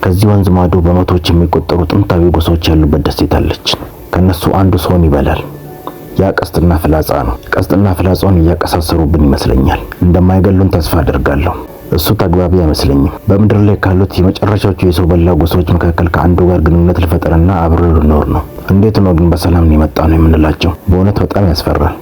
ከዚህ ወንዝ ማዶ በመቶዎች የሚቆጠሩ ጥንታዊ ጎሳዎች ያሉበት ደሴት አለች። ከነሱ አንዱ ሰውን ይበላል። ያ ቀስትና ፍላጻ ነው። ቀስትና ፍላጻውን እያቀሳሰሩብን ይመስለኛል። እንደማይገሉን ተስፋ አደርጋለሁ። እሱ ተግባቢ አይመስለኝም። በምድር ላይ ካሉት የመጨረሻዎቹ የሰው በላ ጎሳዎች መካከል ከአንዱ ጋር ግንኙነት ልፈጥርና አብሮ ልኖር ነው። እንዴት ነው ግን በሰላም የመጣ ነው የምንላቸው? በእውነት በጣም ያስፈራል።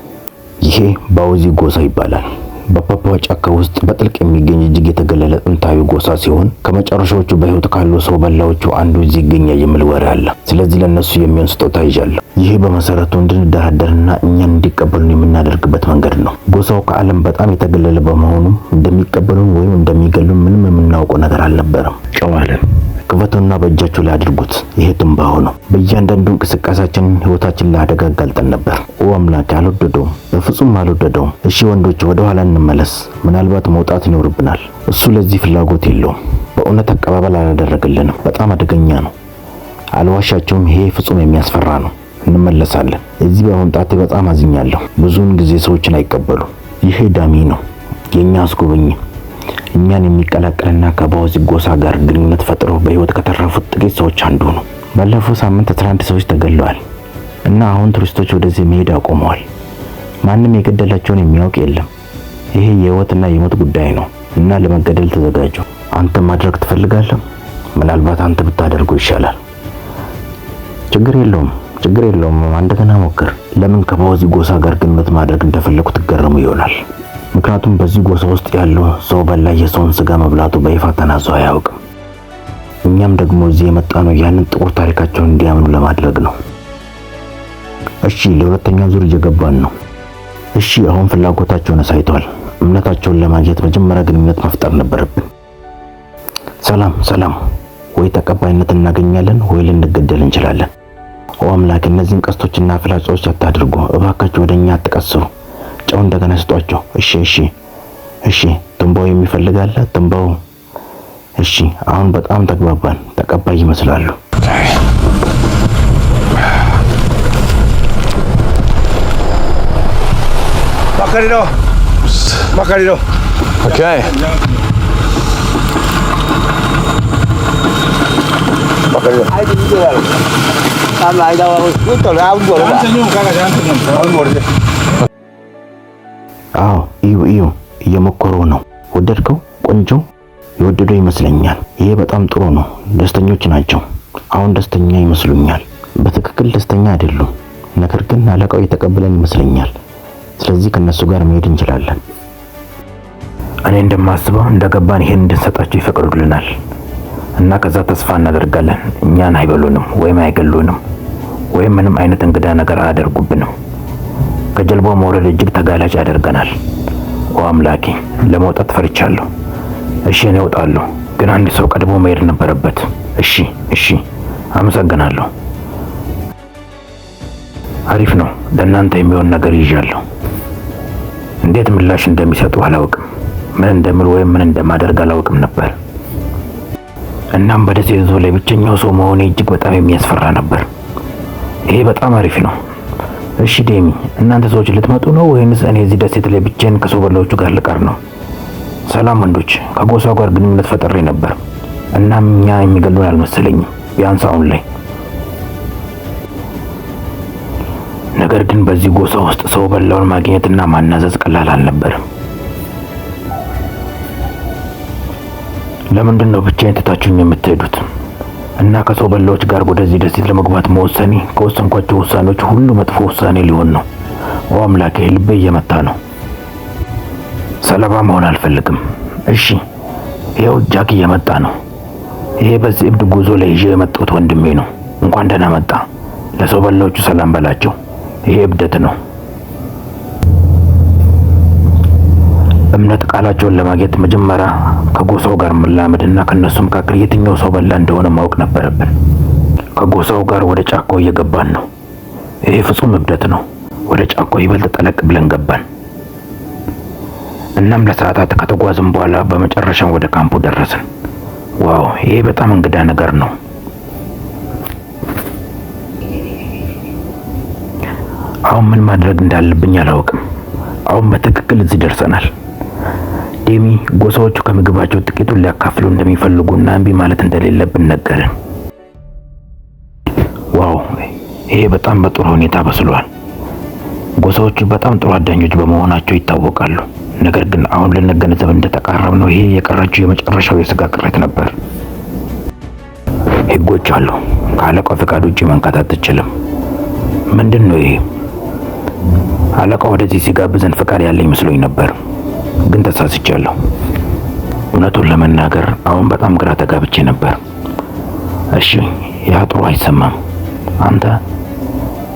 ይሄ ባውዚ ጎሳ ይባላል። በፓፑዋ ጫካ ውስጥ በጥልቅ የሚገኝ እጅግ የተገለለ ጥንታዊ ጎሳ ሲሆን ከመጨረሻዎቹ በህይወት ካሉ ሰው በላዎቹ አንዱ እዚህ ይገኛል የሚል ወሬ አለ። ስለዚህ ለነሱ የሚሆን ስጦታ ይዣለሁ። ይሄ በመሰረቱ እንድንደራደርና እኛን እንዲቀበሉን የምናደርግበት መንገድ ነው። ጎሳው ከዓለም በጣም የተገለለ በመሆኑ እንደሚቀበሉን ወይም እንደሚገሉን ምንም የምናውቀው ነገር አልነበረም። ጨዋለን ክፈቱና በእጃችሁ ላይ አድርጉት። ይሄ ትንባሆ ነው። በእያንዳንዱ እንቅስቃሴያችን ህይወታችን ለአደጋ አጋልጠን ነበር። ኦ አምላክ አልወደደውም፣ በፍጹም አልወደደውም። እሺ ወንዶች ወደ ኋላ እንመለስ። ምናልባት መውጣት ይኖርብናል። እሱ ለዚህ ፍላጎት የለውም። በእውነት አቀባበል አላደረገልንም። በጣም አደገኛ ነው። አልዋሻቸውም። ይሄ ፍጹም የሚያስፈራ ነው። እንመለሳለን። እዚህ በመምጣቴ በጣም አዝኛለሁ። ብዙውን ጊዜ ሰዎችን አይቀበሉ። ይሄ ዳሚ ነው፣ የኛ አስጎበኝ። እኛን የሚቀላቀልና ከባውዚ ጎሳ ጋር ግንኙነት ፈጥረው በህይወት ከተረፉት ጥቂት ሰዎች አንዱ ነው። ባለፈው ሳምንት 11 ሰዎች ተገለዋል እና አሁን ቱሪስቶች ወደዚህ መሄድ አቆመዋል። ማንም የገደላቸውን የሚያውቅ የለም። ይሄ የህይወትና የሞት ጉዳይ ነው እና ለመገደል ተዘጋጁ። አንተ ማድረግ ትፈልጋለህ? ምናልባት አንተ ብታደርገው ይሻላል። ችግር የለውም። እንደገና ሞክር። ለምን ከባውዚ ጎሳ ጋር ግንኙነት ማድረግ እንደፈለኩ ትገረሙ ይሆናል። ምክንያቱም በዚህ ጎሳ ውስጥ ያለው ሰው በላ የሰውን ስጋ መብላቱ በይፋ ተናዞ አያውቅም። እኛም ደግሞ እዚህ የመጣነው ያንን ጥቁር ታሪካቸውን እንዲያምኑ ለማድረግ ነው። እሺ፣ ለሁለተኛ ዙር እየገባን ነው። እሺ፣ አሁን ፍላጎታቸውን አሳይተዋል። እምነታቸውን ለማግኘት መጀመሪያ ግንኙነት መፍጠር ነበረብን። ሰላም። ወይ ተቀባይነት እናገኛለን ወይ ልንገደል እንችላለን። ኦ አምላክ፣ እነዚህን ቀስቶችና ፍላጻዎች አታድርጉ እባካችሁ። ወደኛ አትቀስሩ። ጨው እንደገና ስጧቸው። እሺ። ትንባው የሚፈልጋለ? ትንባው። እሺ፣ አሁን በጣም ተግባባን። ተቀባይ ይመስላሉ። Macarino. Okay. Ai đi chưa rồi. Làm lại đâu cứ tao ra uống rồi đó. አዎ እዩ እየሞከሩ ነው። ወደድከው? ቆንጆ የወደዱ ይመስለኛል። ይሄ በጣም ጥሩ ነው። ደስተኞች ናቸው። አሁን ደስተኛ ይመስሉኛል። በትክክል ደስተኛ አይደሉም፣ ነገር ግን አለቃው የተቀበለን ይመስለኛል። ስለዚህ ከነሱ ጋር መሄድ እንችላለን። እኔ እንደማስበው እንደገባን ይሄን እንድንሰጣቸው ይፈቅዱልናል እና ከዛ ተስፋ እናደርጋለን እኛን አይበሉንም ወይም አይገሉንም ወይም ምንም አይነት እንግዳ ነገር አያደርጉብንም። ከጀልባው መውረድ እጅግ ተጋላጭ ያደርገናል። ኦ አምላኬ፣ ለመውጣት ፈርቻለሁ። እሺ፣ እኔ እወጣለሁ፣ ግን አንድ ሰው ቀድሞ መሄድ ነበረበት። እሺ፣ አመሰግናለሁ። አሪፍ ነው። ለእናንተ የሚሆን ነገር ይዣለሁ። እንዴት ምላሽ እንደሚሰጡ አላውቅም። ምን እንደምል ወይም ምን እንደማደርግ አላውቅም ነበር። እናም በደሴቱ ላይ ብቸኛው ሰው መሆኔ እጅግ በጣም የሚያስፈራ ነበር። ይሄ በጣም አሪፍ ነው። እሺ ዴሚ፣ እናንተ ሰዎች ልትመጡ ነው ወይንስ እኔ እዚህ ደሴት ላይ ብቻዬን ከሰው በላዎቹ ጋር ልቀር ነው? ሰላም ወንዶች፣ ከጎሳው ጋር ግንኙነት ፈጥሬ ነበር። እናም እኛ የሚገሉን አልመሰለኝም፣ ቢያንስ አሁን ላይ። ነገር ግን በዚህ ጎሳ ውስጥ ሰው በላውን ማግኘትና ማናዘዝ ቀላል አልነበረም። ለምንድን ነው ብቻዬን ትታችሁኝ የምትሄዱት? እና ከሰው በላዎች ጋር ወደዚህ ደሴት ለመግባት መወሰኔ ከወሰንኳቸው ውሳኔዎች ሁሉ መጥፎ ውሳኔ ሊሆን ነው። ኦ አምላኬ፣ ልቤ እየመታ ነው። ሰለባ መሆን አልፈልግም። እሺ፣ ይኸው ጃክ እየመጣ ነው። ይሄ በዚህ እብድ ጉዞ ላይ ይዤ የመጣሁት ወንድሜ ነው። እንኳን ደህና መጣ። ለሰው በላዎቹ ሰላም በላቸው። ይሄ እብደት ነው። እምነት ቃላቸውን ለማግኘት መጀመሪያ ከጎሳው ጋር መላመድና ከነሱ መካከል የትኛው ሰው በላ እንደሆነ ማወቅ ነበረብን። ከጎሳው ጋር ወደ ጫካው እየገባን ነው። ይሄ ፍጹም እብደት ነው። ወደ ጫካው ይበልጥ ጠለቅ ብለን ገባን። እናም ለሰዓታት ከተጓዝን በኋላ በመጨረሻም ወደ ካምፑ ደረስን። ዋው፣ ይሄ በጣም እንግዳ ነገር ነው። አሁን ምን ማድረግ እንዳለብኝ አላውቅም። አሁን በትክክል እዚህ ደርሰናል። ዴሚ ጎሳዎቹ ከምግባቸው ጥቂቱን ሊያካፍሉ እንደሚፈልጉና እምቢ ማለት እንደሌለብን ነገረን። ዋው! ይሄ በጣም በጥሩ ሁኔታ በስሏል። ጎሳዎቹ በጣም ጥሩ አዳኞች በመሆናቸው ይታወቃሉ። ነገር ግን አሁን ልንገነዘብ እንደተቃረብነው ይሄ የቀረችው የመጨረሻው የስጋ ቅሬት ነበር። ህጎች አሉ። ከአለቃው ፈቃድ ውጪ መንካት አትችልም። ምንድን ነው ይሄ? አለቃው ወደዚህ ሲጋብዘን ፈቃድ ያለኝ መስሎኝ ነበር፣ ግን ተሳስቻለሁ። እውነቱን ለመናገር አሁን በጣም ግራ ተጋብቼ ነበር። እሺ፣ ያ ጥሩ አይሰማም። አንተ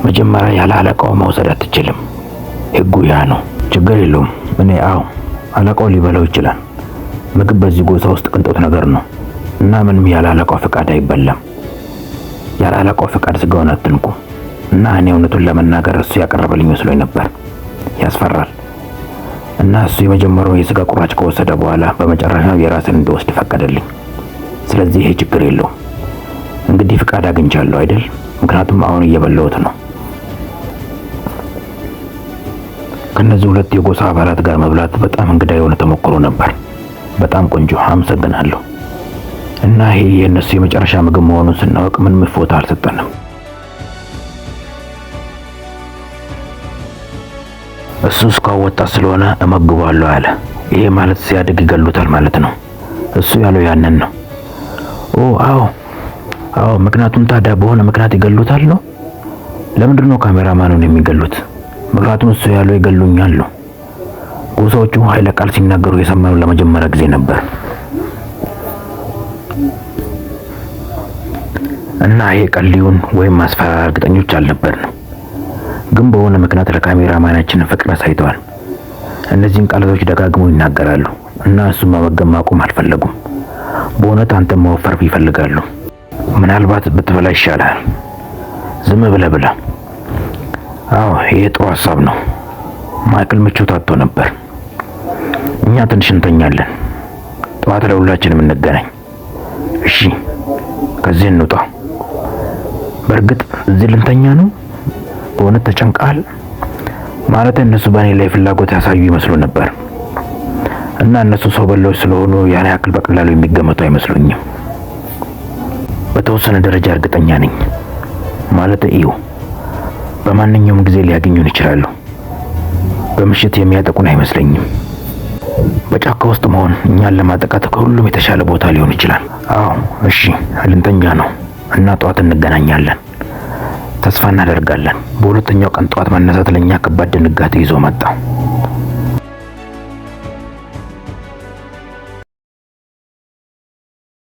መጀመሪያ ያለ አለቃው መውሰድ አትችልም። ህጉ ያ ነው። ችግር የለውም። እኔ አለቃው ሊበላው ይችላል። ምግብ በዚህ ጎሳ ውስጥ ቅንጦት ነገር ነው እና ምንም ያለ አለቃው ፈቃድ አይበላም። ያለ አለቃው ፈቃድ ስጋውን አትንኩ። እና እኔ እውነቱን ለመናገር እሱ ያቀረበልኝ መስሎኝ ነበር። ያስፈራል። እና እሱ የመጀመሪያው የስጋ ቁራጭ ከወሰደ በኋላ በመጨረሻው የራስን እንድወስድ ፈቀደልኝ። ስለዚህ ይሄ ችግር የለውም። እንግዲህ ፈቃድ አግኝቻለሁ አይደል? ምክንያቱም አሁን እየበላሁት ነው። ከነዚህ ሁለት የጎሳ አባላት ጋር መብላት በጣም እንግዳ የሆነ ተሞክሮ ነበር። በጣም ቆንጆ፣ አመሰግናለሁ። እና ይሄ የነሱ የመጨረሻ ምግብ መሆኑን ስናውቅ ምንም እፎይታ አልሰጠንም። እሱ እስካሁን ወጣት ስለሆነ እመግባለሁ አለ። ይሄ ማለት ሲያድግ ይገሉታል ማለት ነው። እሱ ያለው ያንን ነው። አዎ፣ ምክንያቱም ታዲያ በሆነ ምክንያት ይገሉታል ነው። ለምንድን ነው ካሜራማኑን የሚገሉት? ምክንያቱም እሱ ያለው ይገሉኛል ነው። ጎሳዎቹ ኃይለ ቃል ሲናገሩ የሰማነው ለመጀመሪያ ጊዜ ነበር። እና ይሄ ቀልዩን ወይም ማስፈራሪያ እርግጠኞች አልነበርንም፣ ግን በሆነ ምክንያት ለካሜራማናችን ፍቅር አሳይተዋል። እነዚህን ቃላቶች ደጋግመው ይናገራሉ እና እሱን መመገብ ማቆም አልፈለጉም። በእውነት አንተን መወፈር ይፈልጋሉ። ምናልባት ብትበላ ይሻላል። ዝም ብለህ ብላ። አዎ፣ ይሄ ጥሩ ሀሳብ ነው። ማይክል ምቾት አጥቶ ነበር። እኛ ትንሽ እንተኛለን። ጠዋት ላይ ሁላችንም እንገናኝ። እሺ፣ ከዚህ እንውጣ። በእርግጥ እዚህ ልንተኛ ነው? በእውነት ተጨንቃል? ማለት እነሱ በእኔ ላይ ፍላጎት ያሳዩ ይመስሉ ነበር እና እነሱ ሰው በላዎች ስለሆኑ ያን ያክል በቀላሉ የሚገመቱ አይመስሉኝም። በተወሰነ ደረጃ እርግጠኛ ነኝ። ማለት በማንኛውም ጊዜ ሊያገኙን ይችላሉ። በምሽት የሚያጠቁን አይመስለኝም። በጫካ ውስጥ መሆን እኛን ለማጠቃት ከሁሉም የተሻለ ቦታ ሊሆን ይችላል። አዎ፣ እሺ፣ ልንተኛ ነው እና ጠዋት እንገናኛለን። ተስፋ እናደርጋለን። በሁለተኛው ቀን ጠዋት መነሳት ለኛ ከባድ ድንጋጤ ይዞ መጣ።